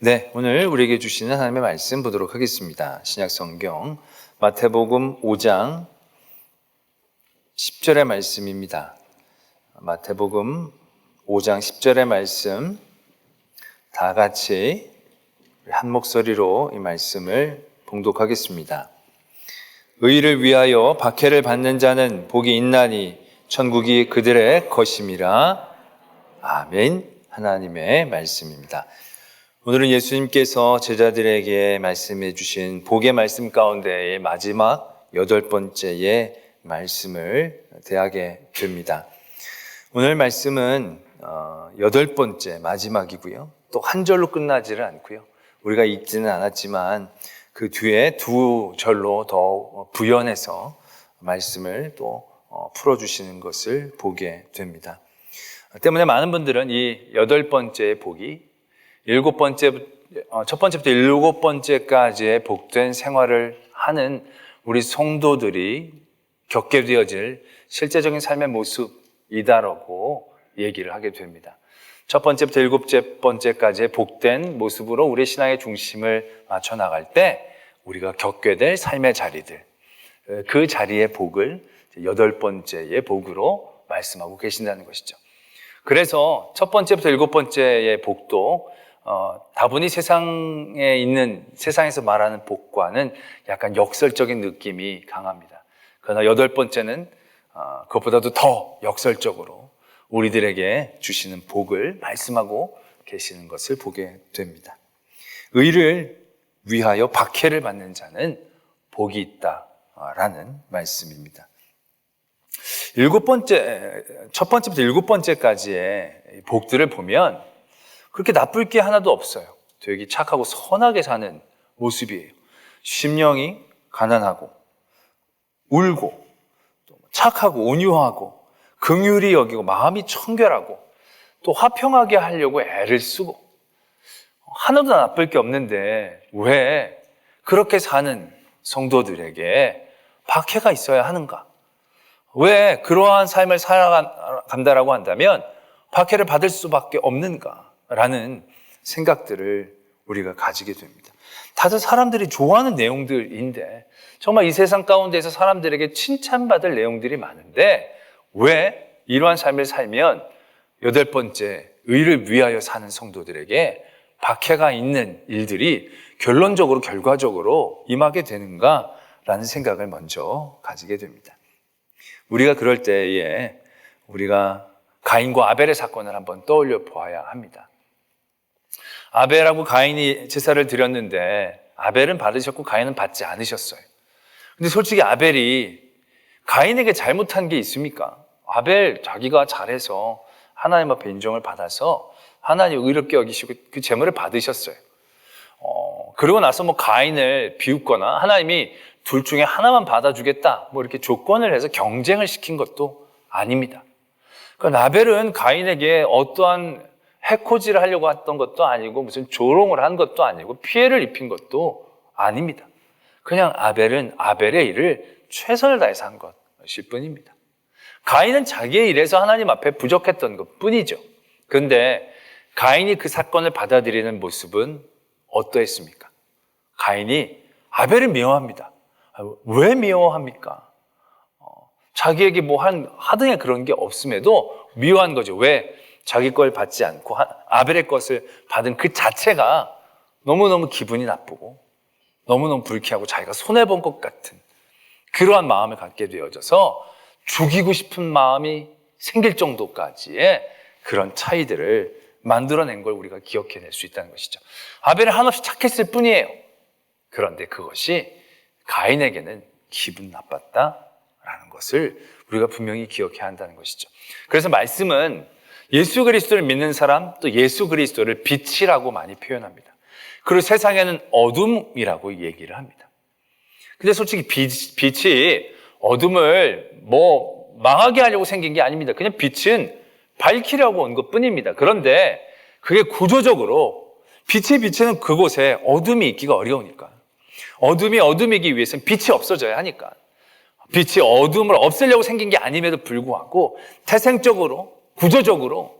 네, 오늘 우리에게 주시는 하나님의 말씀 보도록 하겠습니다. 신약 성경 마태복음 5장 10절의 말씀입니다. 마태복음 5장 10절의 말씀 다 같이 한 목소리로 이 말씀을 봉독하겠습니다. 의를 위하여 박해를 받는 자는 복이 있나니 천국이 그들의 것임이라. 아멘. 하나님의 말씀입니다. 오늘은 예수님께서 제자들에게 말씀해 주신 복의 말씀 가운데의 마지막 8번째의 말씀을 대하게 됩니다. 오늘 말씀은 8번째 마지막이고요. 또 한 절로 끝나지는 않고요. 우리가 읽지는 않았지만 그 뒤에 두 절로 더 부연해서 말씀을 또 풀어주시는 것을 보게 됩니다. 때문에 많은 분들은 이 8번째의 복이 첫 번째부터 7번째까지의 복된 생활을 하는 우리 성도들이 겪게 되어질 실제적인 삶의 모습이다라고 얘기를 하게 됩니다. 첫 번째부터 7번째까지의 복된 모습으로 우리의 신앙의 중심을 맞춰 나갈 때 우리가 겪게 될 삶의 자리들, 그 자리의 복을 8번째의 복으로 말씀하고 계신다는 것이죠. 그래서 첫 번째부터 7번째의 복도 다분히 세상에서 말하는 복과는 약간 역설적인 느낌이 강합니다. 그러나 8번째는 그것보다도 더 역설적으로 우리들에게 주시는 복을 말씀하고 계시는 것을 보게 됩니다. 의를 위하여 박해를 받는 자는 복이 있다라는 말씀입니다. 첫 번째부터 7번째까지의 복들을 보면 그렇게 나쁠 게 하나도 없어요. 되게 착하고 선하게 사는 모습이에요. 심령이 가난하고 울고 착하고 온유하고 긍휼히 여기고 마음이 청결하고 또 화평하게 하려고 애를 쓰고 하나도 나쁠 게 없는데 왜 그렇게 사는 성도들에게 박해가 있어야 하는가? 왜 그러한 삶을 살아간다라고 한다면 박해를 받을 수밖에 없는가? 라는 생각들을 우리가 가지게 됩니다. 다들 사람들이 좋아하는 내용들인데 정말 이 세상 가운데서 사람들에게 칭찬받을 내용들이 많은데 왜 이러한 삶을 살면 8번째 의를 위하여 사는 성도들에게 박해가 있는 일들이 결과적으로 임하게 되는가라는 생각을 먼저 가지게 됩니다. 우리가 그럴 때에 우리가 가인과 아벨의 사건을 한번 떠올려 보아야 합니다. 아벨하고 가인이 제사를 드렸는데 아벨은 받으셨고 가인은 받지 않으셨어요. 근데 솔직히 아벨이 가인에게 잘못한 게 있습니까? 아벨 자기가 잘해서 하나님 앞에 인정을 받아서 하나님 의롭게 여기시고 그 제물을 받으셨어요. 그러고 나서 가인을 비웃거나 하나님이 둘 중에 하나만 받아주겠다 이렇게 조건을 해서 경쟁을 시킨 것도 아닙니다. 그러니까 아벨은 가인에게 어떠한 해코지를 하려고 했던 것도 아니고 무슨 조롱을 한 것도 아니고 피해를 입힌 것도 아닙니다. 그냥 아벨은 아벨의 일을 최선을 다해서 한 것일 뿐입니다. 가인은 자기의 일에서 하나님 앞에 부족했던 것 뿐이죠. 그런데 가인이 그 사건을 받아들이는 모습은 어떠했습니까? 가인이 아벨을 미워합니다. 왜 미워합니까? 자기에게 하등의 그런 게 없음에도 미워한 거죠. 왜? 자기 걸 받지 않고 아벨의 것을 받은 그 자체가 너무너무 기분이 나쁘고 너무너무 불쾌하고 자기가 손해본 것 같은 그러한 마음을 갖게 되어져서 죽이고 싶은 마음이 생길 정도까지의 그런 차이들을 만들어낸 걸 우리가 기억해낼 수 있다는 것이죠. 아벨은 한없이 착했을 뿐이에요. 그런데 그것이 가인에게는 기분 나빴다라는 것을 우리가 분명히 기억해야 한다는 것이죠. 그래서 말씀은 예수 그리스도를 믿는 사람, 또 예수 그리스도를 빛이라고 많이 표현합니다. 그리고 세상에는 어둠이라고 얘기를 합니다. 근데 솔직히 빛이 어둠을 망하게 하려고 생긴 게 아닙니다. 그냥 빛은 밝히려고 온 것 뿐입니다. 그런데 그게 구조적으로 빛이 비치는 그곳에 어둠이 있기가 어려우니까. 어둠이기 위해서는 빛이 없어져야 하니까. 빛이 어둠을 없애려고 생긴 게 아님에도 불구하고 태생적으로 구조적으로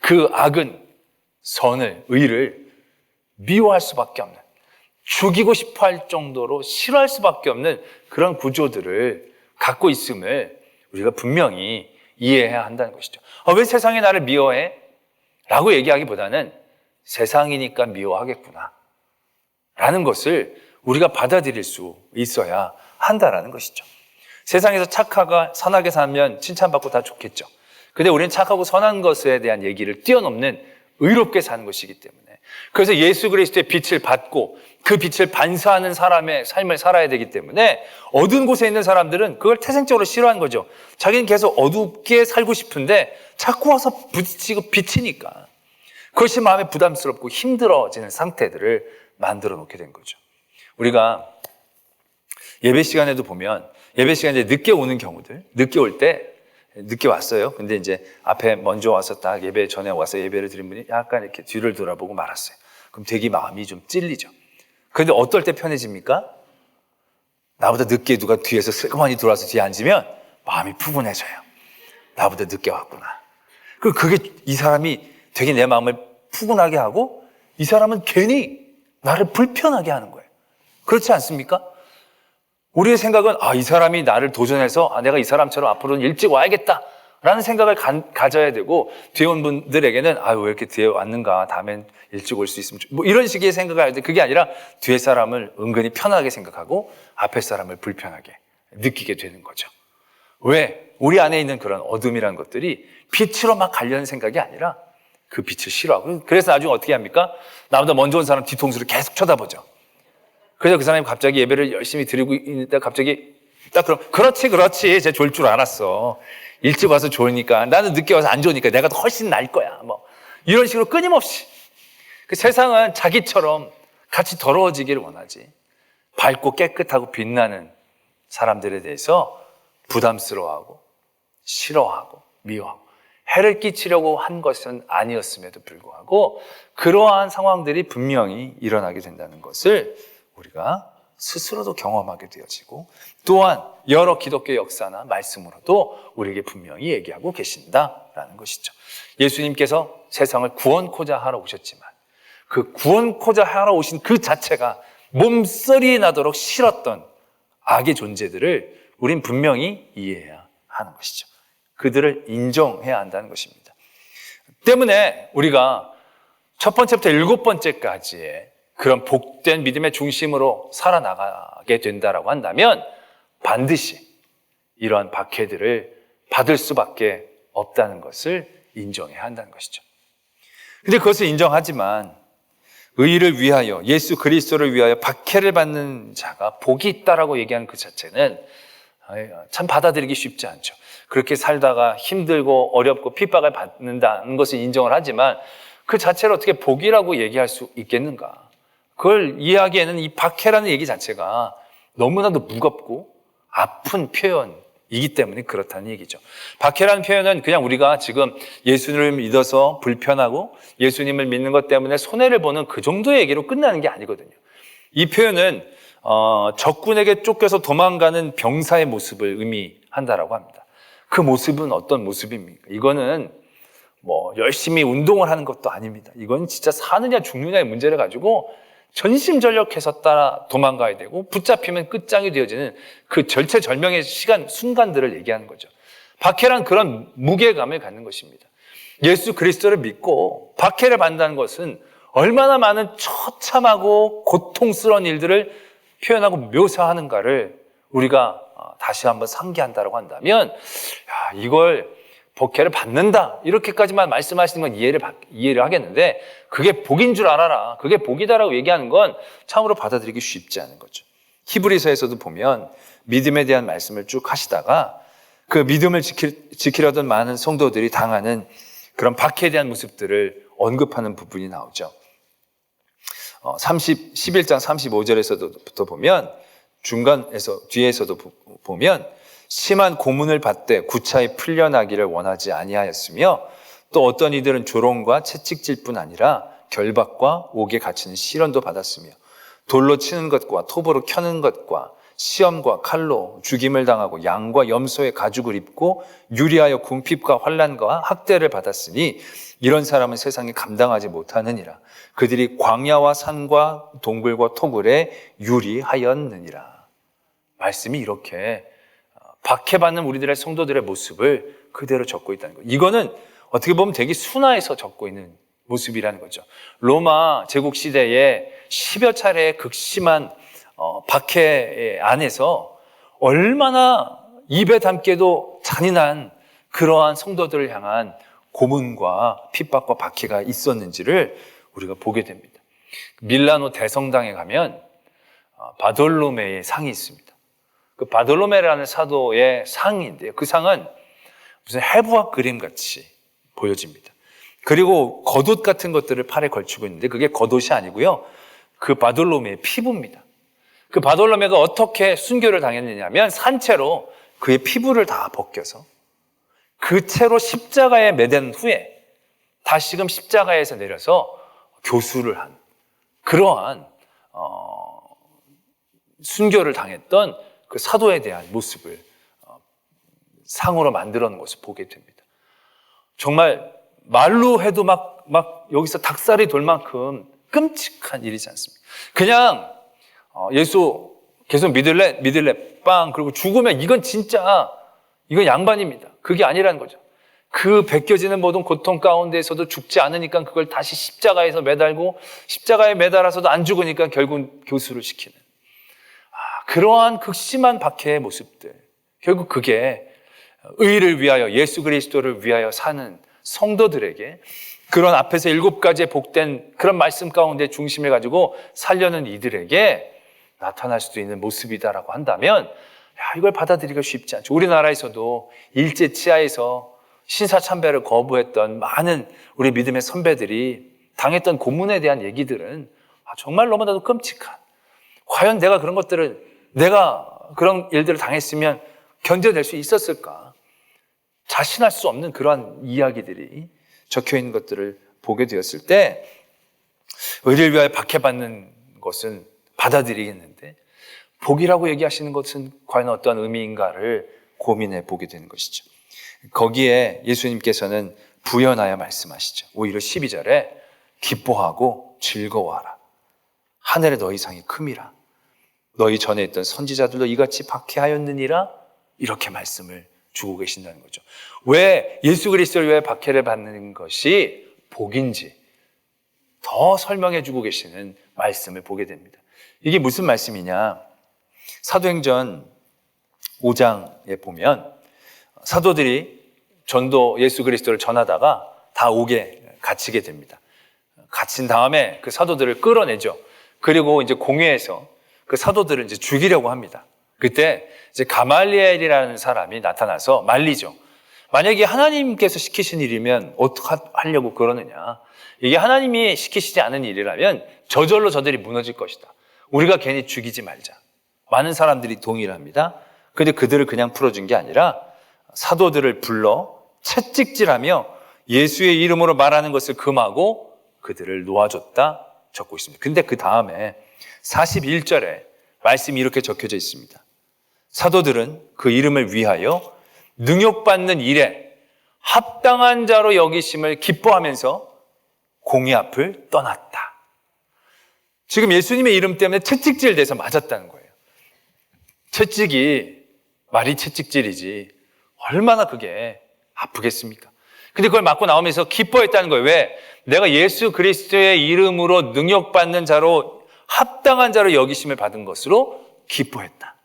그 악은 의를 미워할 수밖에 없는, 죽이고 싶어 할 정도로 싫어할 수밖에 없는 그런 구조들을 갖고 있음을 우리가 분명히 이해해야 한다는 것이죠. 왜 세상이 나를 미워해? 라고 얘기하기보다는 세상이니까 미워하겠구나 라는 것을 우리가 받아들일 수 있어야 한다라는 것이죠. 세상에서 착하고 선하게 살면 칭찬받고 다 좋겠죠. 근데 우리는 착하고 선한 것에 대한 얘기를 뛰어넘는 의롭게 사는 것이기 때문에, 그래서 예수 그리스도의 빛을 받고 그 빛을 반사하는 사람의 삶을 살아야 되기 때문에 어두운 곳에 있는 사람들은 그걸 태생적으로 싫어하는 거죠. 자기는 계속 어둡게 살고 싶은데 자꾸 와서 부딪히고 비치니까 그것이 마음에 부담스럽고 힘들어지는 상태들을 만들어 놓게 된 거죠. 우리가 예배 시간에도 보면 예배 시간에 늦게 오는 경우들, 늦게 올 때 늦게 왔어요. 근데 이제 앞에 먼저 와서 딱 예배 전에 와서 예배를 드린 분이 약간 이렇게 뒤를 돌아보고 말았어요. 그럼 되게 마음이 좀 찔리죠. 그런데 어떨 때 편해집니까? 나보다 늦게 누가 뒤에서 슬그머니 들어와서 뒤에 앉으면 마음이 푸근해져요. 나보다 늦게 왔구나. 그게 이 사람이 되게 내 마음을 푸근하게 하고 이 사람은 괜히 나를 불편하게 하는 거예요. 그렇지 않습니까? 우리의 생각은 이 사람이 나를 도전해서 내가 이 사람처럼 앞으로는 일찍 와야겠다 라는 생각을 가져야 되고, 뒤에 온 분들에게는 왜 이렇게 뒤에 왔는가, 다음엔 일찍 올 수 있으면 이런 식의 생각을 하는데, 그게 아니라 뒤에 사람을 은근히 편하게 생각하고 앞에 사람을 불편하게 느끼게 되는 거죠. 왜? 우리 안에 있는 그런 어둠이라는 것들이 빛으로 막 가려는 생각이 아니라 그 빛을 싫어하고, 그래서 나중에 어떻게 합니까? 나보다 먼저 온 사람 뒤통수를 계속 쳐다보죠. 그래서 그 사람이 갑자기 예배를 열심히 드리고 있는데 갑자기 딱 그럼 그렇지 제가 좋을 줄 알았어. 일찍 와서 좋으니까, 나는 늦게 와서 안 좋으니까 내가 더 훨씬 나을 거야. 이런 식으로 끊임없이 그 세상은 자기처럼 같이 더러워지기를 원하지, 밝고 깨끗하고 빛나는 사람들에 대해서 부담스러워하고 싫어하고 미워하고 해를 끼치려고 한 것은 아니었음에도 불구하고 그러한 상황들이 분명히 일어나게 된다는 것을 우리가 스스로도 경험하게 되어지고, 또한 여러 기독교 역사나 말씀으로도 우리에게 분명히 얘기하고 계신다라는 것이죠. 예수님께서 세상을 구원코자 하러 오셨지만 그 구원코자 하러 오신 그 자체가 몸서리 나도록 싫었던 악의 존재들을 우린 분명히 이해해야 하는 것이죠. 그들을 인정해야 한다는 것입니다. 때문에 우리가 첫 번째부터 7번째까지의 그런 복된 믿음의 중심으로 살아나가게 된다라고 한다면 반드시 이러한 박해들을 받을 수밖에 없다는 것을 인정해야 한다는 것이죠. 근데 그것을 인정하지만 의를 위하여, 예수 그리스도를 위하여 박해를 받는 자가 복이 있다라고 얘기하는 그 자체는 참 받아들이기 쉽지 않죠. 그렇게 살다가 힘들고 어렵고 핍박을 받는다는 것을 인정을 하지만 그 자체를 어떻게 복이라고 얘기할 수 있겠는가? 그걸 이해하기에는 이 박해라는 얘기 자체가 너무나도 무겁고 아픈 표현이기 때문에 그렇다는 얘기죠. 박해라는 표현은 그냥 우리가 지금 예수님을 믿어서 불편하고 예수님을 믿는 것 때문에 손해를 보는 그 정도의 얘기로 끝나는 게 아니거든요. 이 표현은 적군에게 쫓겨서 도망가는 병사의 모습을 의미한다라고 합니다. 그 모습은 어떤 모습입니까? 이거는 열심히 운동을 하는 것도 아닙니다. 이건 진짜 사느냐 죽느냐의 문제를 가지고 전심전력해서 따라 도망가야 되고 붙잡히면 끝장이 되어지는 그 절체절명의 순간들을 얘기하는 거죠. 박해란 그런 무게감을 갖는 것입니다. 예수 그리스도를 믿고 박해를 받는다는 것은 얼마나 많은 처참하고 고통스러운 일들을 표현하고 묘사하는가를 우리가 다시 한번 상기한다고 한다면, 이걸 박해를 받는다 이렇게까지만 말씀하시는 건 이해를 하겠는데, 그게 복인 줄 알아라, 그게 복이다라고 얘기하는 건 참으로 받아들이기 쉽지 않은 거죠. 히브리서에서도 보면 믿음에 대한 말씀을 쭉 하시다가 그 믿음을 지키려던 많은 성도들이 당하는 그런 박해에 대한 모습들을 언급하는 부분이 나오죠. 11장 35절에서부터 보면, 뒤에서도 보면 심한 고문을 받되 구차히 풀려나기를 원하지 아니하였으며, 또 어떤 이들은 조롱과 채찍질 뿐 아니라 결박과 옥에 갇히는 시련도 받았으며, 돌로 치는 것과 톱으로 켜는 것과 시험과 칼로 죽임을 당하고 양과 염소의 가죽을 입고 유리하여 궁핍과 환난과 학대를 받았으니 이런 사람은 세상에 감당하지 못하느니라. 그들이 광야와 산과 동굴과 토굴에 유리하였느니라. 말씀이 이렇게 박해받는 우리들의 성도들의 모습을 그대로 적고 있다는 거예요. 이거는 어떻게 보면 되게 순화해서 적고 있는 모습이라는 거죠. 로마 제국 시대에 10여 차례의 극심한 박해 안에서 얼마나 입에 담기에도 잔인한 그러한 성도들을 향한 고문과 핍박과 박해가 있었는지를 우리가 보게 됩니다. 밀라노 대성당에 가면 바돌로메의 상이 있습니다. 그 바돌로메라는 사도의 상인데요. 그 상은 무슨 해부학 그림같이 보여집니다. 그리고 겉옷 같은 것들을 팔에 걸치고 있는데 그게 겉옷이 아니고요. 그 바돌로메의 피부입니다. 그 바돌로메가 어떻게 순교를 당했느냐면 산채로 그의 피부를 다 벗겨서 그 채로 십자가에 매댄 후에 다시금 십자가에서 내려서 교수를 한 그러한 순교를 당했던 그 사도에 대한 모습을 상으로 만들어 놓은 것을 보게 됩니다. 정말 말로 해도 막 여기서 닭살이 돌 만큼 끔찍한 일이지 않습니까? 그냥 예수 계속 믿을래 빵 그리고 죽으면 이건 진짜 이건 양반입니다. 그게 아니라는 거죠. 그 벗겨지는 모든 고통 가운데에서도 죽지 않으니까 그걸 다시 십자가에서 매달고 십자가에 매달아서도 안 죽으니까 결국 교수를 시키는 그러한 극심한 박해의 모습들, 결국 그게 의를 위하여 예수 그리스도를 위하여 사는 성도들에게 그런 앞에서 7가지의 복된 그런 말씀 가운데 중심을 가지고 살려는 이들에게 나타날 수도 있는 모습이다라고 한다면 이걸 받아들이기가 쉽지 않죠. 우리나라에서도 일제 치하에서 신사참배를 거부했던 많은 우리 믿음의 선배들이 당했던 고문에 대한 얘기들은 정말 너무나도 끔찍한, 과연 내가 그런 일들을 당했으면 견뎌낼 수 있었을까? 자신할 수 없는 그러한 이야기들이 적혀 있는 것들을 보게 되었을 때 의를 위하여 박해받는 것은 받아들이겠는데 복이라고 얘기하시는 것은 과연 어떤 의미인가를 고민해 보게 되는 것이죠. 거기에 예수님께서는 부연하여 말씀하시죠. 오히려 12절에 기뻐하고 즐거워하라. 하늘에 너희 상이 큼이라. 너희 전에 있던 선지자들도 이같이 박해하였느니라. 이렇게 말씀을 주고 계신다는 거죠. 왜 예수 그리스도를 위해 박해를 받는 것이 복인지 더 설명해 주고 계시는 말씀을 보게 됩니다. 이게 무슨 말씀이냐? 사도행전 5장에 보면 사도들이 전도 예수 그리스도를 전하다가 다 옥에 갇히게 됩니다. 갇힌 다음에 그 사도들을 끌어내죠. 그리고 이제 공회에서 그 사도들을 이제 죽이려고 합니다. 그때 이제 가말리엘이라는 사람이 나타나서 말리죠. 만약에 하나님께서 시키신 일이면 어떻게 하려고 그러느냐? 이게 하나님이 시키시지 않은 일이라면 저절로 저들이 무너질 것이다. 우리가 괜히 죽이지 말자. 많은 사람들이 동의를 합니다. 그런데 그들을 그냥 풀어준 게 아니라 사도들을 불러 채찍질하며 예수의 이름으로 말하는 것을 금하고 그들을 놓아줬다 적고 있습니다. 근데 그 다음에 41절에 말씀이 이렇게 적혀져 있습니다. 사도들은 그 이름을 위하여 능욕받는 일에 합당한 자로 여기심을 기뻐하면서 공의 앞을 떠났다. 지금 예수님의 이름 때문에 채찍질 돼서 맞았다는 거예요. 채찍이 말이 채찍질이지 얼마나 그게 아프겠습니까? 근데 그걸 맞고 나오면서 기뻐했다는 거예요. 왜? 내가 예수 그리스도의 이름으로 능욕받는 자로 합당한 자로 여기심을 받은 것으로 기뻐했다.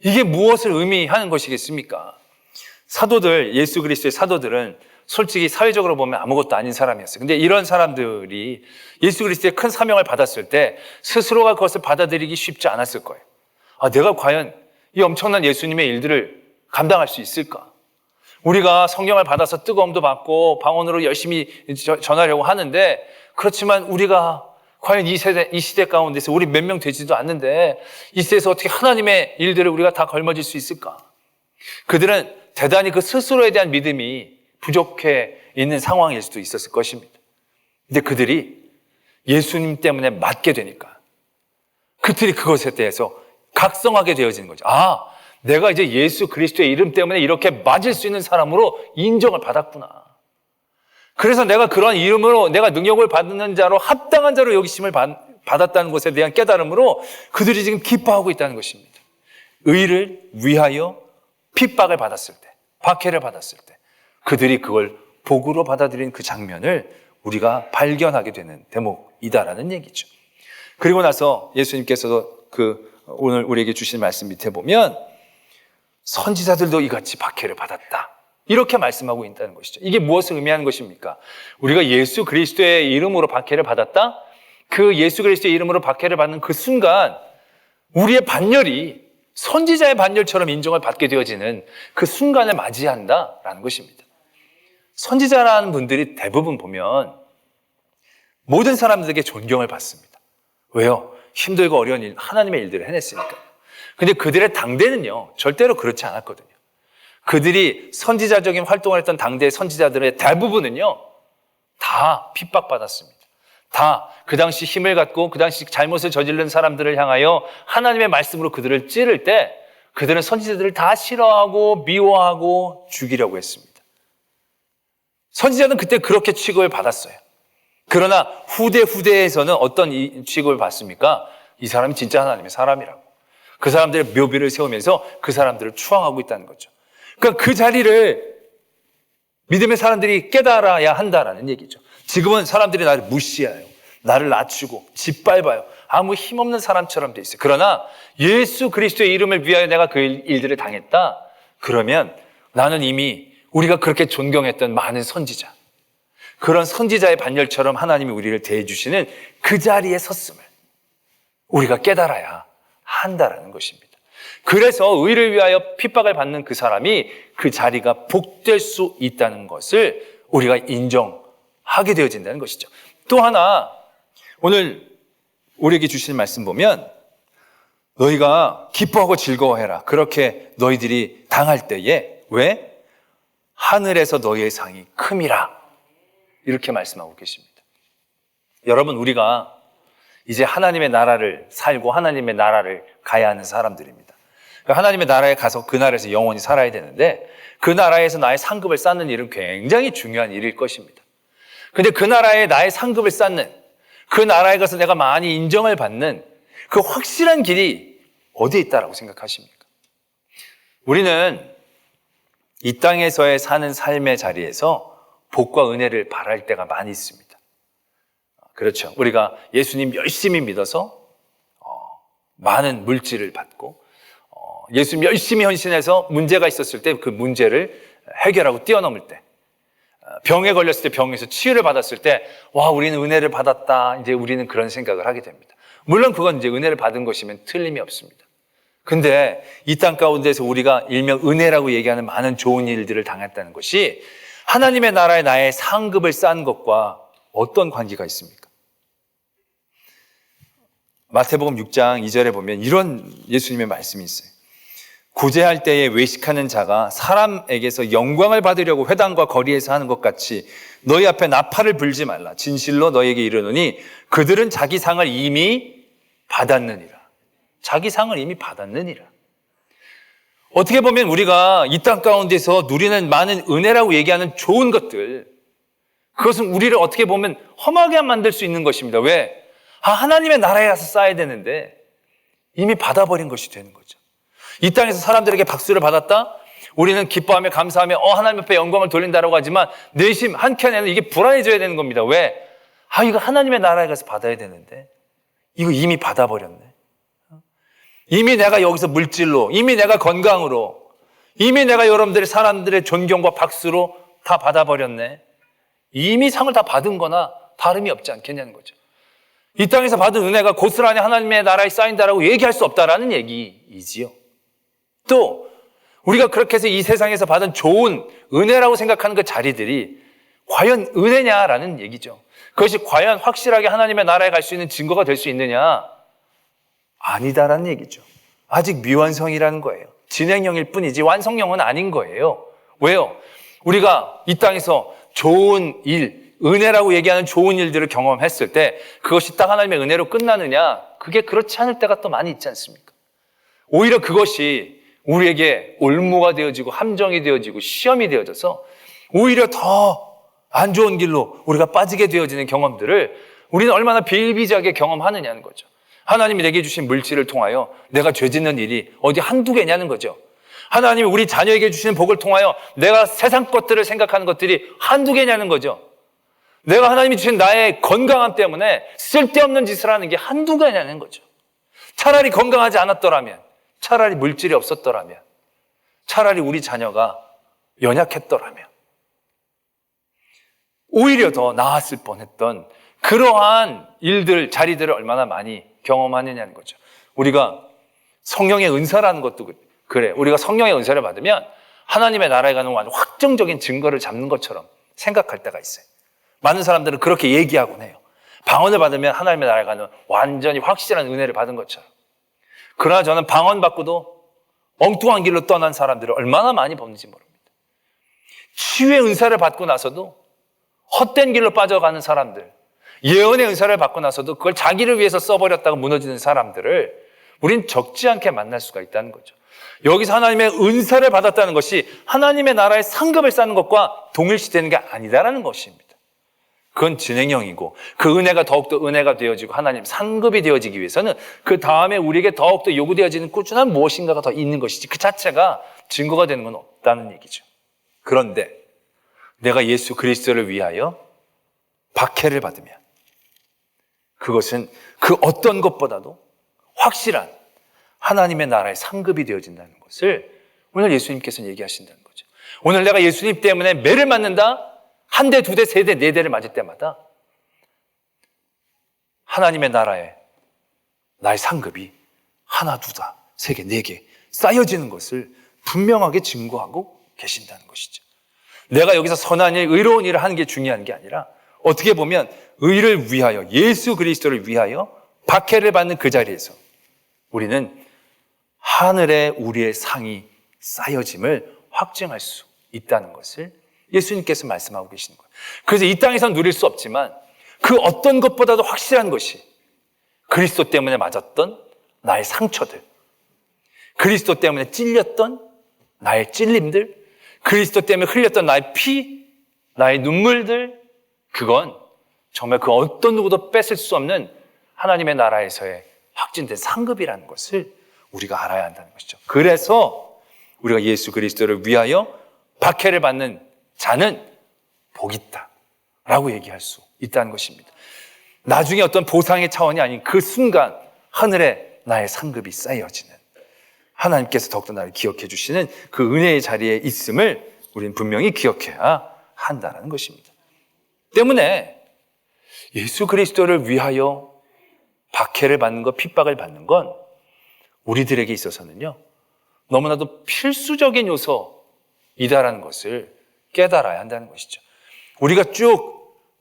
이게 무엇을 의미하는 것이겠습니까? 사도들, 예수 그리스도의 사도들은 솔직히 사회적으로 보면 아무것도 아닌 사람이었어요. 근데 이런 사람들이 예수 그리스도의 큰 사명을 받았을 때 스스로가 그것을 받아들이기 쉽지 않았을 거예요. 내가 과연 이 엄청난 예수님의 일들을 감당할 수 있을까? 우리가 성령을 받아서 뜨거움도 받고 방언으로 열심히 전하려고 하는데 그렇지만 우리가 과연 이 시대 가운데서 우리 몇 명 되지도 않는데 이 시대에서 어떻게 하나님의 일들을 우리가 다 걸머질 수 있을까? 그들은 대단히 그 스스로에 대한 믿음이 부족해 있는 상황일 수도 있었을 것입니다. 근데 그들이 예수님 때문에 맞게 되니까 그들이 그것에 대해서 각성하게 되어지는 거죠. 아, 내가 이제 예수 그리스도의 이름 때문에 이렇게 맞을 수 있는 사람으로 인정을 받았구나. 그래서 내가 그런 이름으로 내가 능력을 받는 자로 합당한 자로 여기심을 받았다는 것에 대한 깨달음으로 그들이 지금 기뻐하고 있다는 것입니다. 의를 위하여 핍박을 받았을 때, 박해를 받았을 때 그들이 그걸 복으로 받아들인 그 장면을 우리가 발견하게 되는 대목이다라는 얘기죠. 그리고 나서 예수님께서도 오늘 우리에게 주신 말씀 밑에 보면 선지자들도 이같이 박해를 받았다, 이렇게 말씀하고 있다는 것이죠. 이게 무엇을 의미하는 것입니까? 우리가 예수 그리스도의 이름으로 박해를 받았다? 그 예수 그리스도의 이름으로 박해를 받는 그 순간 우리의 반열이 선지자의 반열처럼 인정을 받게 되어지는 그 순간을 맞이한다라는 것입니다. 선지자라는 분들이 대부분 보면 모든 사람들에게 존경을 받습니다. 왜요? 힘들고 어려운 일, 하나님의 일들을 해냈으니까. 근데 그들의 당대는요, 절대로 그렇지 않았거든요. 그들이 선지자적인 활동을 했던 당대의 선지자들의 대부분은요, 다 핍박받았습니다. 다 그 당시 힘을 갖고 그 당시 잘못을 저지른 사람들을 향하여 하나님의 말씀으로 그들을 찌를 때 그들은 선지자들을 다 싫어하고 미워하고 죽이려고 했습니다. 선지자는 그때 그렇게 취급을 받았어요. 그러나 후대에서는 어떤 취급을 받습니까? 이 사람이 진짜 하나님의 사람이라고. 그 사람들의 묘비를 세우면서 그 사람들을 추앙하고 있다는 거죠. 그러니까 그 자리를 믿음의 사람들이 깨달아야 한다라는 얘기죠. 지금은 사람들이 나를 무시해요. 나를 낮추고 짓밟아요. 아무 힘없는 사람처럼 돼 있어요. 그러나 예수 그리스도의 이름을 위하여 내가 그 일들을 당했다. 그러면 나는 이미 우리가 그렇게 존경했던 많은 선지자, 그런 선지자의 반열처럼 하나님이 우리를 대해주시는 그 자리에 섰음을 우리가 깨달아야 한다라는 것입니다. 그래서 의를 위하여 핍박을 받는 그 사람이 그 자리가 복될 수 있다는 것을 우리가 인정하게 되어진다는 것이죠. 또 하나, 오늘 우리에게 주시는 말씀 보면 너희가 기뻐하고 즐거워해라. 그렇게 너희들이 당할 때에 왜? 하늘에서 너희의 상이 큼이라. 이렇게 말씀하고 계십니다. 여러분, 우리가 이제 하나님의 나라를 살고 하나님의 나라를 가야 하는 사람들입니다. 하나님의 나라에 가서 그 나라에서 영원히 살아야 되는데 그 나라에서 나의 상급을 쌓는 일은 굉장히 중요한 일일 것입니다. 근데 그 나라에 나의 상급을 쌓는, 그 나라에 가서 내가 많이 인정을 받는 그 확실한 길이 어디에 있다라고 생각하십니까? 우리는 이 땅에서의 사는 삶의 자리에서 복과 은혜를 바랄 때가 많이 있습니다. 그렇죠. 우리가 예수님 열심히 믿어서 많은 물질을 받고 예수님 열심히 헌신해서 문제가 있었을 때 그 문제를 해결하고 뛰어넘을 때, 병에 걸렸을 때 병에서 치유를 받았을 때 와, 우리는 은혜를 받았다. 이제 우리는 그런 생각을 하게 됩니다. 물론 그건 이제 은혜를 받은 것이면 틀림이 없습니다. 근데 이 땅 가운데서 우리가 일명 은혜라고 얘기하는 많은 좋은 일들을 당했다는 것이 하나님의 나라에 나의 상급을 쌓은 것과 어떤 관계가 있습니까? 마태복음 6장 2절에 보면 이런 예수님의 말씀이 있어요. 구제할 때에 외식하는 자가 사람에게서 영광을 받으려고 회당과 거리에서 하는 것 같이 너희 앞에 나팔을 불지 말라. 진실로 너희에게 이르노니 그들은 자기 상을 이미 받았느니라. 자기 상을 이미 받았느니라. 어떻게 보면 우리가 이 땅 가운데서 누리는 많은 은혜라고 얘기하는 좋은 것들, 그것은 우리를 어떻게 보면 험하게 만들 수 있는 것입니다. 왜? 하나님의 나라에 가서 쌓아야 되는데 이미 받아버린 것이 되는 거죠. 이 땅에서 사람들에게 박수를 받았다? 우리는 기뻐하며 감사하며 하나님 앞에 영광을 돌린다라고 하지만 내심 한켠에는 이게 불안해져야 되는 겁니다. 왜? 이거 하나님의 나라에 가서 받아야 되는데 이거 이미 받아버렸네. 이미 내가 여기서 물질로, 이미 내가 건강으로, 이미 내가 여러분들의 사람들의 존경과 박수로 다 받아버렸네. 이미 상을 다 받은 거나 다름이 없지 않겠냐는 거죠. 이 땅에서 받은 은혜가 고스란히 하나님의 나라에 쌓인다라고 얘기할 수 없다라는 얘기이지요. 또 우리가 그렇게 해서 이 세상에서 받은 좋은 은혜라고 생각하는 그 자리들이 과연 은혜냐라는 얘기죠. 그것이 과연 확실하게 하나님의 나라에 갈 수 있는 증거가 될 수 있느냐? 아니다라는 얘기죠. 아직 미완성이라는 거예요. 진행형일 뿐이지 완성형은 아닌 거예요. 왜요? 우리가 이 땅에서 좋은 일, 은혜라고 얘기하는 좋은 일들을 경험했을 때 그것이 딱 하나님의 은혜로 끝나느냐? 그게 그렇지 않을 때가 또 많이 있지 않습니까? 오히려 그것이 우리에게 올무가 되어지고 함정이 되어지고 시험이 되어져서 오히려 더 안 좋은 길로 우리가 빠지게 되어지는 경험들을 우리는 얼마나 비일비재하게 경험하느냐는 거죠. 하나님이 내게 주신 물질을 통하여 내가 죄 짓는 일이 어디 한두 개냐는 거죠. 하나님이 우리 자녀에게 주시는 복을 통하여 내가 세상 것들을 생각하는 것들이 한두 개냐는 거죠. 내가 하나님이 주신 나의 건강함 때문에 쓸데없는 짓을 하는 게 한두 개냐는 거죠. 차라리 건강하지 않았더라면, 차라리 물질이 없었더라면, 차라리 우리 자녀가 연약했더라면 오히려 더 나았을 뻔했던 그러한 일들, 자리들을 얼마나 많이 경험하느냐는 거죠. 우리가 성령의 은사라는 것도 그래. 우리가 성령의 은사를 받으면 하나님의 나라에 가는 아주 확정적인 증거를 잡는 것처럼 생각할 때가 있어요. 많은 사람들은 그렇게 얘기하곤 해요. 방언을 받으면 하나님의 나라에 가는 완전히 확실한 은혜를 받은 것처럼. 그러나 저는 방언 받고도 엉뚱한 길로 떠난 사람들을 얼마나 많이 봤는지 모릅니다. 치유의 은사를 받고 나서도 헛된 길로 빠져가는 사람들, 예언의 은사를 받고 나서도 그걸 자기를 위해서 써버렸다고 무너지는 사람들을 우린 적지 않게 만날 수가 있다는 거죠. 여기서 하나님의 은사를 받았다는 것이 하나님의 나라의 상급을 쌓는 것과 동일시되는 게 아니다라는 것입니다. 그건 진행형이고 그 은혜가 더욱더 은혜가 되어지고 하나님 상급이 되어지기 위해서는 그 다음에 우리에게 더욱더 요구되어지는 꾸준한 무엇인가가 더 있는 것이지 그 자체가 증거가 되는 건 없다는 얘기죠. 그런데 내가 예수 그리스도를 위하여 박해를 받으면 그것은 그 어떤 것보다도 확실한 하나님의 나라의 상급이 되어진다는 것을 오늘 예수님께서는 얘기하신다는 거죠. 오늘 내가 예수님 때문에 매를 맞는다? 한 대, 두 대, 세 대, 네 대를 맞을 때마다 하나님의 나라에 나의 상급이 하나, 두다, 세 개, 네 개 쌓여지는 것을 분명하게 증거하고 계신다는 것이죠. 내가 여기서 선한 일, 의로운 일을 하는 게 중요한 게 아니라 어떻게 보면 의를 위하여, 예수 그리스도를 위하여 박해를 받는 그 자리에서 우리는 하늘에 우리의 상이 쌓여짐을 확증할 수 있다는 것을 예수님께서 말씀하고 계시는 거예요. 그래서 이 땅에서 누릴 수 없지만 그 어떤 것보다도 확실한 것이 그리스도 때문에 맞았던 나의 상처들, 그리스도 때문에 찔렸던 나의 찔림들, 그리스도 때문에 흘렸던 나의 피, 나의 눈물들, 그건 정말 그 어떤 누구도 뺏을 수 없는 하나님의 나라에서의 확진된 상급이라는 것을 우리가 알아야 한다는 것이죠. 그래서 우리가 예수 그리스도를 위하여 박해를 받는 자는 복이 있다라고 얘기할 수 있다는 것입니다. 나중에 어떤 보상의 차원이 아닌 그 순간 하늘에 나의 상급이 쌓여지는 하나님께서 더욱더 나를 기억해 주시는 그 은혜의 자리에 있음을 우리는 분명히 기억해야 한다는 것입니다. 때문에 예수 그리스도를 위하여 박해를 받는 것, 핍박을 받는 건 우리들에게 있어서는요 너무나도 필수적인 요소이다라는 것을 깨달아야 한다는 것이죠. 우리가 쭉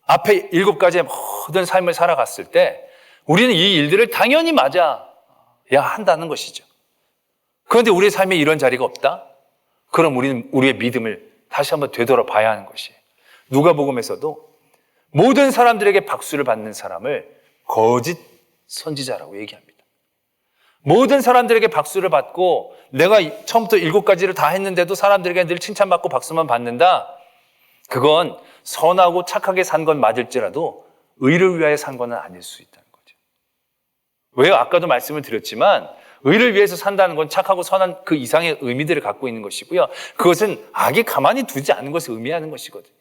앞에 7가지의 모든 삶을 살아갔을 때 우리는 이 일들을 당연히 맞아야 한다는 것이죠. 그런데 우리의 삶에 이런 자리가 없다? 그럼 우리는 우리의 믿음을 다시 한번 되돌아봐야 하는 것이에요. 누가복음에서도 모든 사람들에게 박수를 받는 사람을 거짓 선지자라고 얘기합니다. 모든 사람들에게 박수를 받고 내가 처음부터 7가지를 다 했는데도 사람들에게 늘 칭찬받고 박수만 받는다? 그건 선하고 착하게 산 건 맞을지라도 의를 위하여 산 건 아닐 수 있다는 거죠. 왜요? 아까도 말씀을 드렸지만 의를 위해서 산다는 건 착하고 선한 그 이상의 의미들을 갖고 있는 것이고요. 그것은 악이 가만히 두지 않는 것을 의미하는 것이거든요.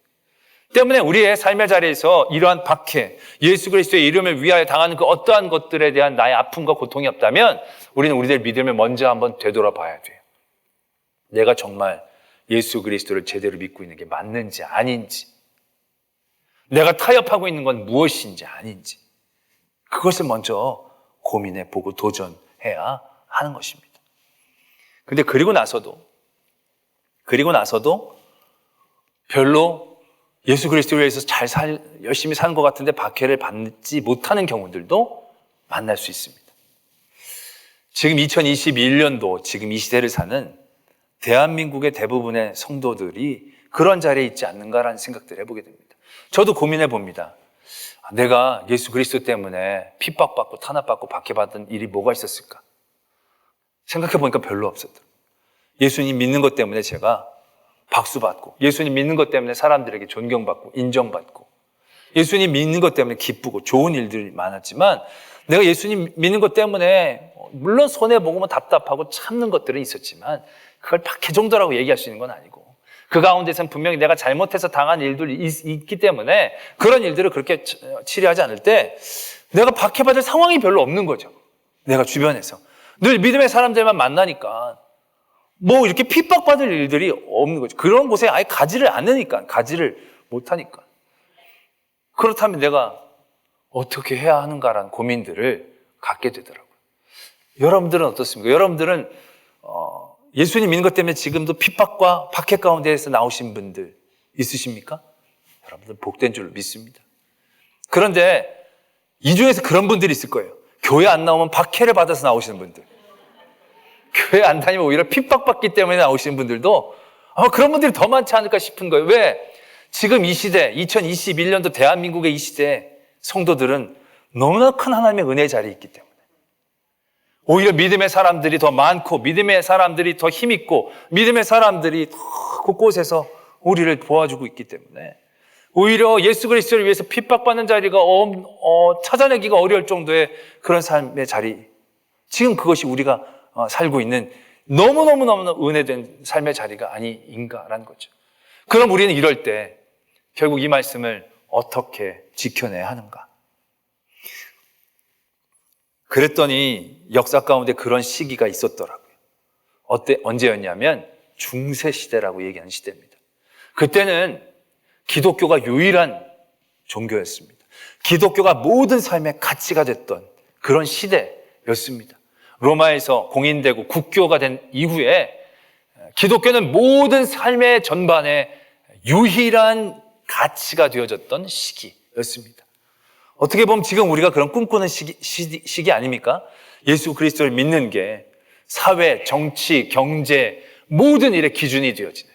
때문에 우리의 삶의 자리에서 이러한 박해, 예수 그리스도의 이름을 위하여 당하는 그 어떠한 것들에 대한 나의 아픔과 고통이 없다면 우리는 우리들 믿음을 먼저 한번 되돌아봐야 돼요. 내가 정말 예수 그리스도를 제대로 믿고 있는 게 맞는지 아닌지, 내가 타협하고 있는 건 무엇인지 아닌지, 그것을 먼저 고민해 보고 도전해야 하는 것입니다. 근데 그리고 나서도 별로 예수 그리스도를 위해서 열심히 사는 것 같은데 박해를 받지 못하는 경우들도 만날 수 있습니다. 지금 2021년도 지금 이 시대를 사는 대한민국의 대부분의 성도들이 그런 자리에 있지 않는가라는 생각들을 해보게 됩니다. 저도 고민해 봅니다. 내가 예수 그리스도 때문에 핍박받고 탄압받고 박해받은 일이 뭐가 있었을까? 생각해보니까 별로 없었더라고요. 예수님 믿는 것 때문에 제가 박수받고, 예수님 믿는 것 때문에 사람들에게 존경받고 인정받고, 예수님 믿는 것 때문에 기쁘고 좋은 일들이 많았지만, 내가 예수님 믿는 것 때문에 물론 손해보고 답답하고 참는 것들은 있었지만 그걸 박해 정도라고 얘기할 수 있는 건 아니고, 그 가운데서는 분명히 내가 잘못해서 당한 일들이 있기 때문에 그런 일들을 그렇게 치료하지 않을 때 내가 박해받을 상황이 별로 없는 거죠. 내가 주변에서 늘 믿음의 사람들만 만나니까 뭐 이렇게 핍박받을 일들이 없는 거죠. 그런 곳에 아예 가지를 않으니까, 가지를 못하니까. 그렇다면 내가 어떻게 해야 하는가라는 고민들을 갖게 되더라고요. 여러분들은 어떻습니까? 여러분들은 예수님 믿는 것 때문에 지금도 핍박과 박해 가운데에서 나오신 분들 있으십니까? 여러분들 복된 줄 믿습니다. 그런데 이 중에서 그런 분들이 있을 거예요. 교회 안 나오면 박해를 받아서 나오시는 분들, 교회 안 다니면 오히려 핍박받기 때문에 나오시는 분들도 아마 그런 분들이 더 많지 않을까 싶은 거예요. 왜? 지금 이 시대, 2021년도 대한민국의 이 시대 성도들은 너무나 큰 하나님의 은혜의 자리에 있기 때문에 오히려 믿음의 사람들이 더 많고, 믿음의 사람들이 더 힘있고, 믿음의 사람들이 더 곳곳에서 우리를 도와주고 있기 때문에 오히려 예수 그리스도를 위해서 핍박받는 자리가 찾아내기가 어려울 정도의 그런 삶의 자리, 지금 그것이 우리가 살고 있는 너무너무 은혜된 삶의 자리가 아닌가라는 거죠. 그럼 우리는 이럴 때 결국 이 말씀을 어떻게 지켜내야 하는가? 그랬더니 역사 가운데 그런 시기가 있었더라고요. 언제였냐면 중세시대라고 얘기하는 시대입니다. 그때는 기독교가 유일한 종교였습니다. 기독교가 모든 삶의 가치가 됐던 그런 시대였습니다. 로마에서 공인되고 국교가 된 이후에 기독교는 모든 삶의 전반에 유일한 가치가 되어졌던 시기였습니다. 어떻게 보면 지금 우리가 그런 꿈꾸는 시기 아닙니까? 예수 그리스도를 믿는 게 사회, 정치, 경제 모든 일의 기준이 되어지는,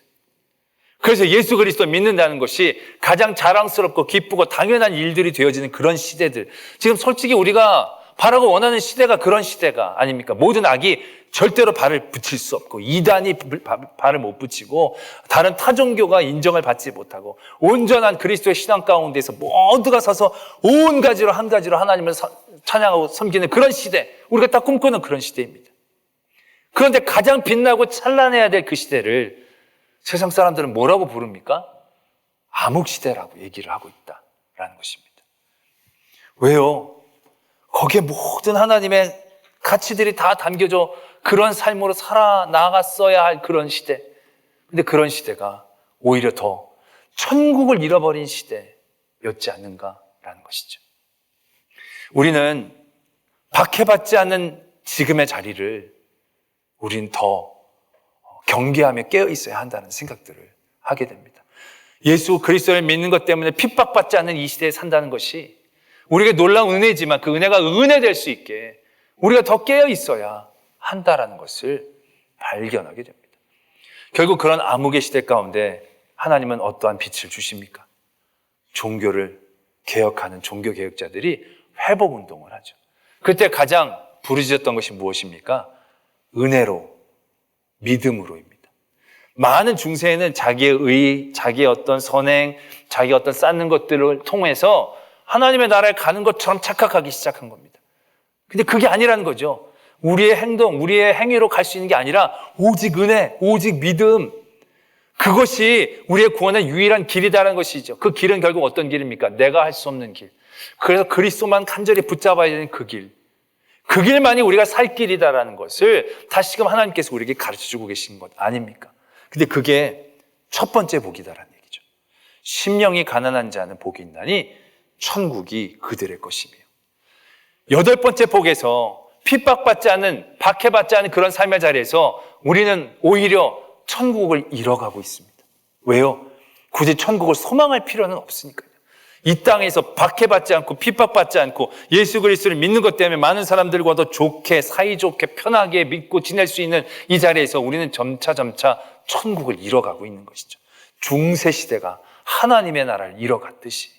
그래서 예수 그리스도 믿는다는 것이 가장 자랑스럽고 기쁘고 당연한 일들이 되어지는 그런 시대들, 지금 솔직히 우리가 바라고 원하는 시대가 그런 시대가 아닙니까? 모든 악이 절대로 발을 붙일 수 없고, 이단이 발을 못 붙이고, 다른 타종교가 인정을 받지 못하고, 온전한 그리스도의 신앙 가운데서 모두가 서서 온 가지로 한 가지로 하나님을 찬양하고 섬기는 그런 시대, 우리가 딱 꿈꾸는 그런 시대입니다. 그런데 가장 빛나고 찬란해야 될 그 시대를 세상 사람들은 뭐라고 부릅니까? 암흑시대라고 얘기를 하고 있다라는 것입니다. 왜요? 거기에 모든 하나님의 가치들이 다 담겨져 그런 삶으로 살아나갔어야 할 그런 시대. 근데 그런 시대가 오히려 더 천국을 잃어버린 시대였지 않는가라는 것이죠. 우리는 박해받지 않는 지금의 자리를 우린 더 경계하며 깨어있어야 한다는 생각들을 하게 됩니다. 예수 그리스도를 믿는 것 때문에 핍박받지 않는 이 시대에 산다는 것이 우리에게 놀라운 은혜지만 그 은혜가 은혜될 수 있게 우리가 더 깨어있어야 한다라는 것을 발견하게 됩니다. 결국 그런 암흑의 시대 가운데 하나님은 어떠한 빛을 주십니까? 종교를 개혁하는 종교개혁자들이 회복운동을 하죠. 그때 가장 부르짖었던 것이 무엇입니까? 은혜로, 믿음으로입니다. 많은 중세에는 자기의 의, 자기의 어떤 선행, 자기의 어떤 쌓는 것들을 통해서 하나님의 나라에 가는 것처럼 착각하기 시작한 겁니다. 근데 그게 아니라는 거죠. 우리의 행동, 우리의 행위로 갈 수 있는 게 아니라 오직 은혜, 오직 믿음, 그것이 우리의 구원의 유일한 길이다라는 것이죠. 그 길은 결국 어떤 길입니까? 내가 할 수 없는 길. 그래서 그리스도만 간절히 붙잡아야 되는 그 길. 그 길만이 우리가 살 길이다라는 것을 다시금 하나님께서 우리에게 가르쳐주고 계신 것 아닙니까? 근데 그게 첫 번째 복이다라는 얘기죠. 심령이 가난한 자는 복이 있나니 천국이 그들의 것이며, 여덟 번째 복에서 핍박받지 않는, 박해받지 않는 그런 삶의 자리에서 우리는 오히려 천국을 잃어가고 있습니다. 왜요? 굳이 천국을 소망할 필요는 없으니까요. 이 땅에서 박해받지 않고 핍박받지 않고 예수 그리스도를 믿는 것 때문에 많은 사람들과 더 좋게, 사이좋게, 편하게 믿고 지낼 수 있는 이 자리에서 우리는 점차 천국을 잃어가고 있는 것이죠. 중세시대가 하나님의 나라를 잃어갔듯이.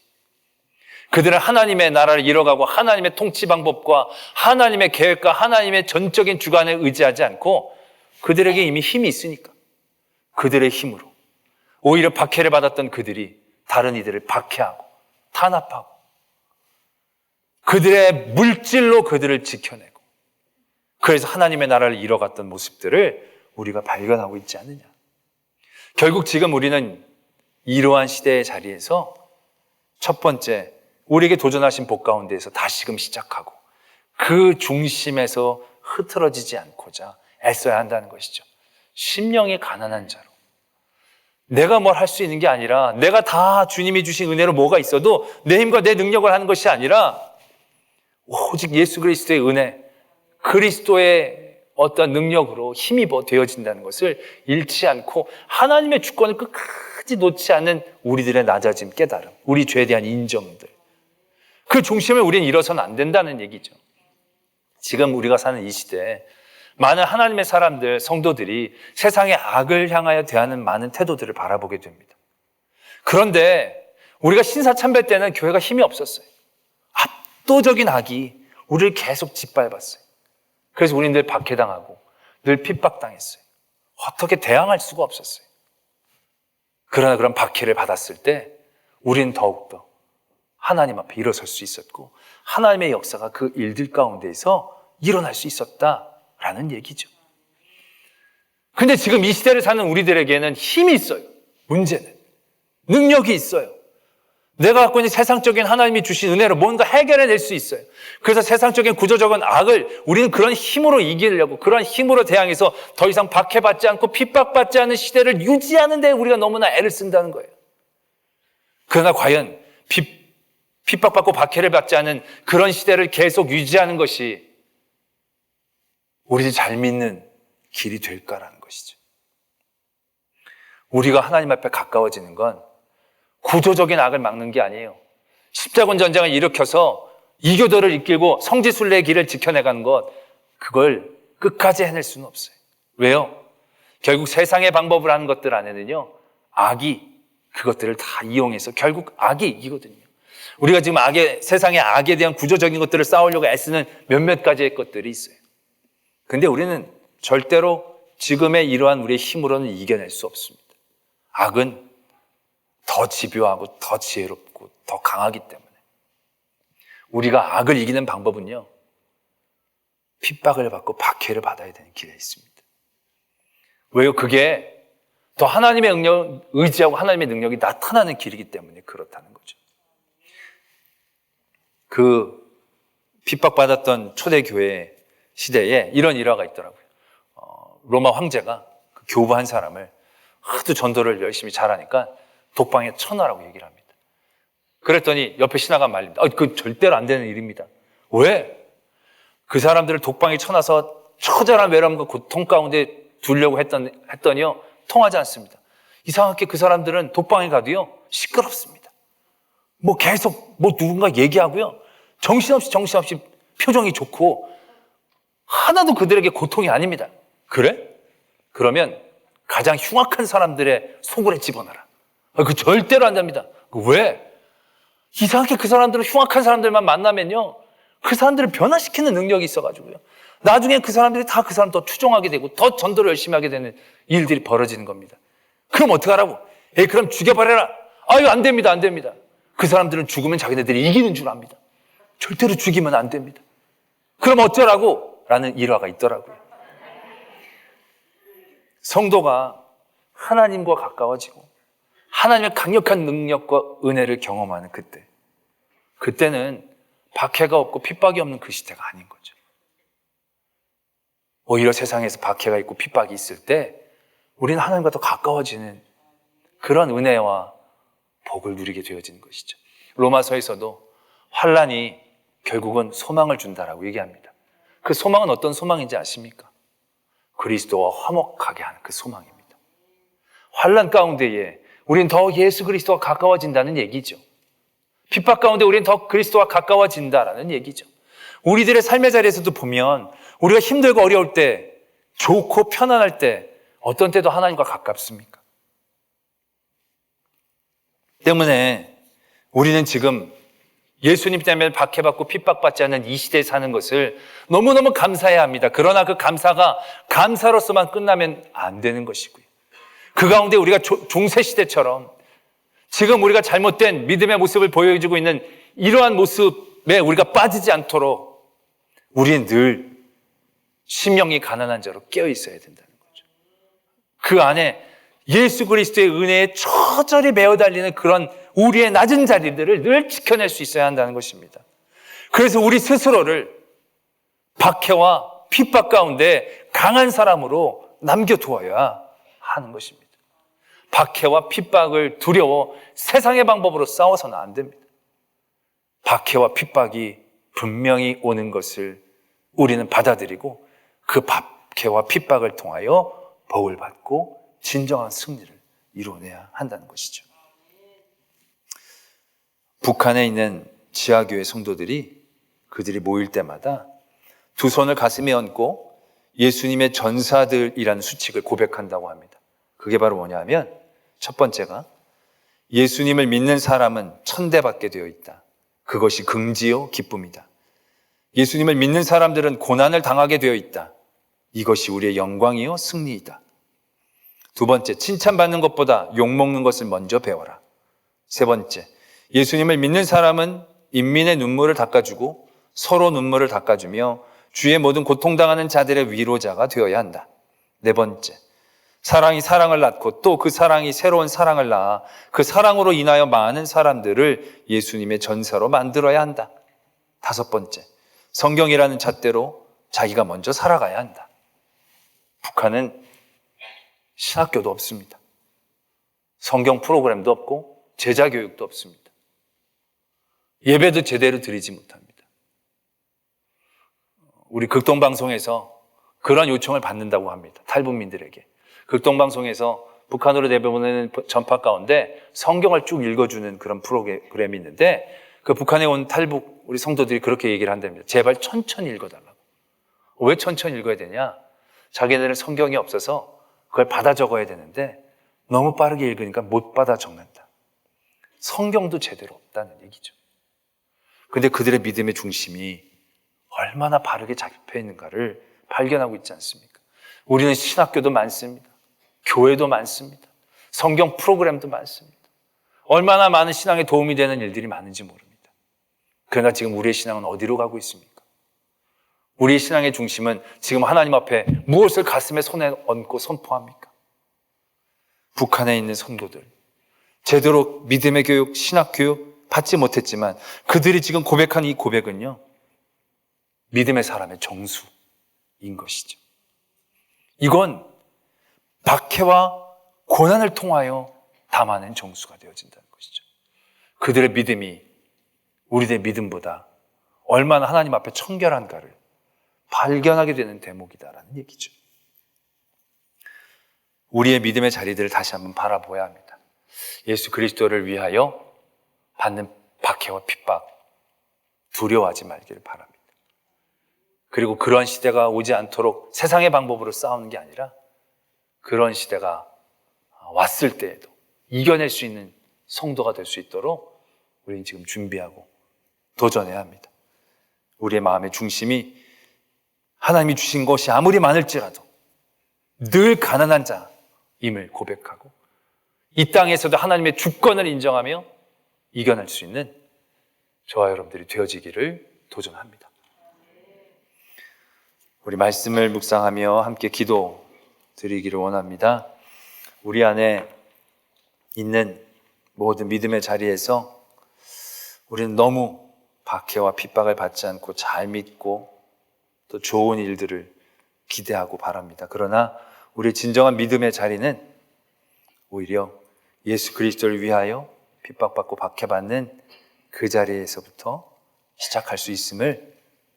그들은 하나님의 나라를 이뤄가고 하나님의 통치 방법과 하나님의 계획과 하나님의 전적인 주관에 의지하지 않고 그들에게 이미 힘이 있으니까 그들의 힘으로 오히려 박해를 받았던 그들이 다른 이들을 박해하고 탄압하고 그들의 물질로 그들을 지켜내고 그래서 하나님의 나라를 이뤄갔던 모습들을 우리가 발견하고 있지 않느냐. 결국 지금 우리는 이러한 시대의 자리에서 첫 번째 우리에게 도전하신 복 가운데에서 다시금 시작하고 그 중심에서 흐트러지지 않고자 애써야 한다는 것이죠. 심령이 가난한 자로 내가 뭘 할 수 있는 게 아니라 내가 다 주님이 주신 은혜로 뭐가 있어도 내 힘과 내 능력을 하는 것이 아니라 오직 예수 그리스도의 은혜, 그리스도의 어떤 능력으로 힘입어 되어진다는 것을 잃지 않고 하나님의 주권을 끝까지 놓지 않는 우리들의 낮아짐, 깨달음, 우리 죄에 대한 인정들, 그 중심을 우리는 잃어서는 안 된다는 얘기죠. 지금 우리가 사는 이 시대에 많은 하나님의 사람들, 성도들이 세상의 악을 향하여 대하는 많은 태도들을 바라보게 됩니다. 그런데 우리가 신사참배 때는 교회가 힘이 없었어요. 압도적인 악이 우리를 계속 짓밟았어요. 그래서 우리는 늘 박해당하고 늘 핍박당했어요. 어떻게 대항할 수가 없었어요. 그러나 그런 박해를 받았을 때 우리는 더욱더 하나님 앞에 일어설 수 있었고 하나님의 역사가 그 일들 가운데에서 일어날 수 있었다라는 얘기죠. 근데 지금 이 시대를 사는 우리들에게는 힘이 있어요. 문제는 능력이 있어요. 내가 갖고 있는 세상적인 하나님이 주신 은혜로 뭔가 해결해낼 수 있어요. 그래서 세상적인 구조적인 악을 우리는 그런 힘으로 이기려고, 그런 힘으로 대항해서 더 이상 박해받지 않고 핍박받지 않은 시대를 유지하는 데 우리가 너무나 애를 쓴다는 거예요. 그러나 과연 핍박받고 박해를 받지 않은 그런 시대를 계속 유지하는 것이 우리를 잘 믿는 길이 될까라는 것이죠. 우리가 하나님 앞에 가까워지는 건 구조적인 악을 막는 게 아니에요. 십자군 전쟁을 일으켜서 이교도를 이끌고 성지순례의 길을 지켜내가는 것, 그걸 끝까지 해낼 수는 없어요. 왜요? 결국 세상의 방법을 하는 것들 안에는요, 악이 그것들을 다 이용해서 결국 악이 이기거든요. 우리가 지금 세상의 악에 대한 구조적인 것들을 쌓으려고 애쓰는 몇몇 가지의 것들이 있어요. 근데 우리는 절대로 지금의 이러한 우리의 힘으로는 이겨낼 수 없습니다. 악은 더 집요하고 더 지혜롭고 더 강하기 때문에 우리가 악을 이기는 방법은요, 핍박을 받고 박해를 받아야 되는 길에 있습니다. 왜요? 그게 더 하나님의 능력, 의지하고 하나님의 능력이 나타나는 길이기 때문에 그렇다는 거죠. 그 핍박받았던 초대교회 시대에 이런 일화가 있더라고요. 로마 황제가 그 교부 한 사람을 하도 전도를 열심히 잘하니까 독방에 쳐넣으라고 얘기를 합니다. 그랬더니 옆에 신하가 말립니다. 그 절대로 안 되는 일입니다. 왜? 그 사람들을 독방에 쳐넣어서 처절한 외람과 고통 가운데 두려고 했더니요, 통하지 않습니다. 이상하게 그 사람들은 독방에 가도요, 시끄럽습니다. 계속 누군가 얘기하고요, 정신없이 표정이 좋고 하나도 그들에게 고통이 아닙니다. 그래? 그러면 가장 흉악한 사람들의 속을에 집어넣어라. 그 절대로 안 됩니다. 왜? 이상하게 그 사람들은 흉악한 사람들만 만나면요, 그 사람들을 변화시키는 능력이 있어가지고요, 나중에 그 사람들이 다 그 사람 더 추종하게 되고 더 전도를 열심히 하게 되는 일들이 벌어지는 겁니다. 그럼 어떡하라고? 그럼 죽여버려라. 이거 안 됩니다. 안 됩니다. 그 사람들은 죽으면 자기네들이 이기는 줄 압니다. 절대로 죽이면 안 됩니다. 그럼 어쩌라고? 라는 일화가 있더라고요. 성도가 하나님과 가까워지고 하나님의 강력한 능력과 은혜를 경험하는 그때는 박해가 없고 핍박이 없는 그 시대가 아닌 거죠. 오히려 세상에서 박해가 있고 핍박이 있을 때 우리는 하나님과 더 가까워지는 그런 은혜와 복을 누리게 되어지는 것이죠. 로마서에서도 환난이 결국은 소망을 준다라고 얘기합니다. 그 소망은 어떤 소망인지 아십니까? 그리스도와 화목하게 하는 그 소망입니다. 환난 가운데에 우리는 더 예수 그리스도와 가까워진다는 얘기죠. 핍박 가운데 우리는 더 그리스도와 가까워진다라는 얘기죠. 우리들의 삶의 자리에서도 보면 우리가 힘들고 어려울 때, 좋고 편안할 때 어떤 때도 하나님과 가깝습니까? 때문에 우리는 지금 예수님 때문에 박해받고 핍박받지 않는 이 시대에 사는 것을 너무너무 감사해야 합니다. 그러나 그 감사가 감사로서만 끝나면 안 되는 것이고요. 그 가운데 우리가 중세시대처럼 지금 우리가 잘못된 믿음의 모습을 보여주고 있는 이러한 모습에 우리가 빠지지 않도록 우리는 늘 심령이 가난한 자로 깨어 있어야 된다는 거죠. 그 안에 예수 그리스도의 은혜에 처절히 매어 달리는 그런 우리의 낮은 자리들을 늘 지켜낼 수 있어야 한다는 것입니다. 그래서 우리 스스로를 박해와 핍박 가운데 강한 사람으로 남겨두어야 하는 것입니다. 박해와 핍박을 두려워 세상의 방법으로 싸워서는 안 됩니다. 박해와 핍박이 분명히 오는 것을 우리는 받아들이고 그 박해와 핍박을 통하여 복을 받고 진정한 승리를 이루어내야 한다는 것이죠. 북한에 있는 지하교회 성도들이 그들이 모일 때마다 두 손을 가슴에 얹고 예수님의 전사들이라는 수칙을 고백한다고 합니다. 그게 바로 뭐냐면 첫 번째가 예수님을 믿는 사람은 천대받게 되어 있다. 그것이 긍지요 기쁨이다. 예수님을 믿는 사람들은 고난을 당하게 되어 있다. 이것이 우리의 영광이요 승리이다. 두 번째, 칭찬받는 것보다 욕먹는 것을 먼저 배워라. 세 번째, 예수님을 믿는 사람은 인민의 눈물을 닦아주고 서로 눈물을 닦아주며 주의 모든 고통당하는 자들의 위로자가 되어야 한다. 네 번째, 사랑이 사랑을 낳고 또 그 사랑이 새로운 사랑을 낳아 그 사랑으로 인하여 많은 사람들을 예수님의 전사로 만들어야 한다. 다섯 번째, 성경이라는 잣대로 자기가 먼저 살아가야 한다. 북한은 신학교도 없습니다. 성경 프로그램도 없고 제자 교육도 없습니다. 예배도 제대로 드리지 못합니다. 우리 극동방송에서 그런 요청을 받는다고 합니다. 탈북민들에게. 극동방송에서 북한으로 내보내는 전파 가운데 성경을 쭉 읽어주는 그런 프로그램이 있는데 그 북한에 온 탈북 우리 성도들이 그렇게 얘기를 한답니다. 제발 천천히 읽어달라고. 왜 천천히 읽어야 되냐? 자기네들은 성경이 없어서 그걸 받아 적어야 되는데 너무 빠르게 읽으니까 못 받아 적는다. 성경도 제대로 없다는 얘기죠. 근데 그들의 믿음의 중심이 얼마나 바르게 잡혀 있는가를 발견하고 있지 않습니까? 우리는 신학교도 많습니다. 교회도 많습니다. 성경 프로그램도 많습니다. 얼마나 많은 신앙에 도움이 되는 일들이 많은지 모릅니다. 그러나 지금 우리의 신앙은 어디로 가고 있습니까? 우리의 신앙의 중심은 지금 하나님 앞에 무엇을 가슴에 손에 얹고 선포합니까? 북한에 있는 성도들, 제대로 믿음의 교육, 신학 교육 받지 못했지만 그들이 지금 고백한 이 고백은요, 믿음의 사람의 정수인 것이죠. 이건 박해와 고난을 통하여 담아낸 정수가 되어진다는 것이죠. 그들의 믿음이 우리의 믿음보다 얼마나 하나님 앞에 청결한가를 발견하게 되는 대목이다라는 얘기죠. 우리의 믿음의 자리들을 다시 한번 바라보아야 합니다. 예수 그리스도를 위하여 받는 박해와 핍박 두려워하지 말기를 바랍니다. 그리고 그런 시대가 오지 않도록 세상의 방법으로 싸우는 게 아니라 그런 시대가 왔을 때에도 이겨낼 수 있는 성도가 될 수 있도록 우리는 지금 준비하고 도전해야 합니다. 우리의 마음의 중심이 하나님이 주신 것이 아무리 많을지라도 늘 가난한 자임을 고백하고 이 땅에서도 하나님의 주권을 인정하며 이겨낼 수 있는 저와 여러분들이 되어지기를 도전합니다. 우리 말씀을 묵상하며 함께 기도 드리기를 원합니다. 우리 안에 있는 모든 믿음의 자리에서 우리는 너무 박해와 핍박을 받지 않고 잘 믿고 또 좋은 일들을 기대하고 바랍니다. 그러나 우리의 진정한 믿음의 자리는 오히려 예수 그리스도를 위하여 핍박받고 박해받는 그 자리에서부터 시작할 수 있음을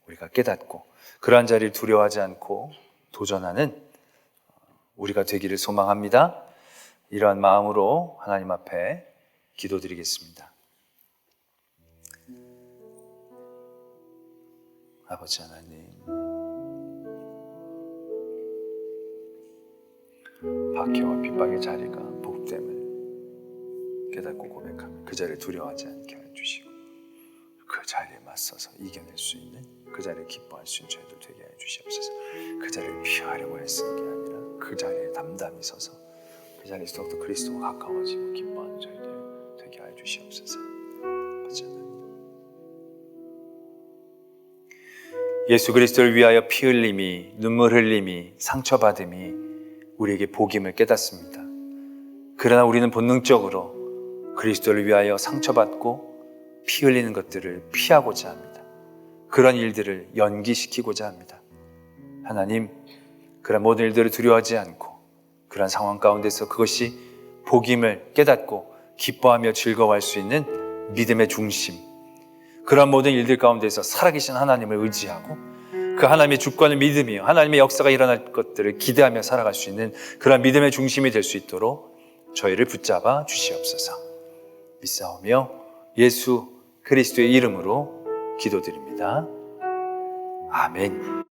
우리가 깨닫고 그러한 자리를 두려워하지 않고 도전하는 우리가 되기를 소망합니다. 이러한 마음으로 하나님 앞에 기도드리겠습니다. 아버지 하나님, 박해와 핍박의 자리가 복됨을 깨닫고 고백하며 그 자리를 두려워하지 않게 해주시고 그 그 자리에 맞서서 이겨낼 수 있는, 그 자리에 기뻐할 수 있는 저희들 되게 해 주시옵소서. 그 자리를 피하려고 애쓰는 게 아니라 그 자리에 담담히 서서 그 자리에서 더욱더 그리스도와 가까워지고 기뻐하는 저희들 되게 해 주시옵소서. 예수 그리스도를 위하여 피 흘림이, 눈물 흘림이, 상처받음이 우리에게 복임을 깨닫습니다. 그러나 우리는 본능적으로 그리스도를 위하여 상처받고 피 흘리는 것들을 피하고자 합니다. 그런 일들을 연기시키고자 합니다. 하나님, 그런 모든 일들을 두려워하지 않고 그런 상황 가운데서 그것이 복임을 깨닫고 기뻐하며 즐거워할 수 있는 믿음의 중심, 그런 모든 일들 가운데서 살아계신 하나님을 의지하고 그 하나님의 주권을 믿으며 하나님의 역사가 일어날 것들을 기대하며 살아갈 수 있는 그런 믿음의 중심이 될 수 있도록 저희를 붙잡아 주시옵소서. 믿사오며 예수 그리스도의 이름으로 기도드립니다. 아멘.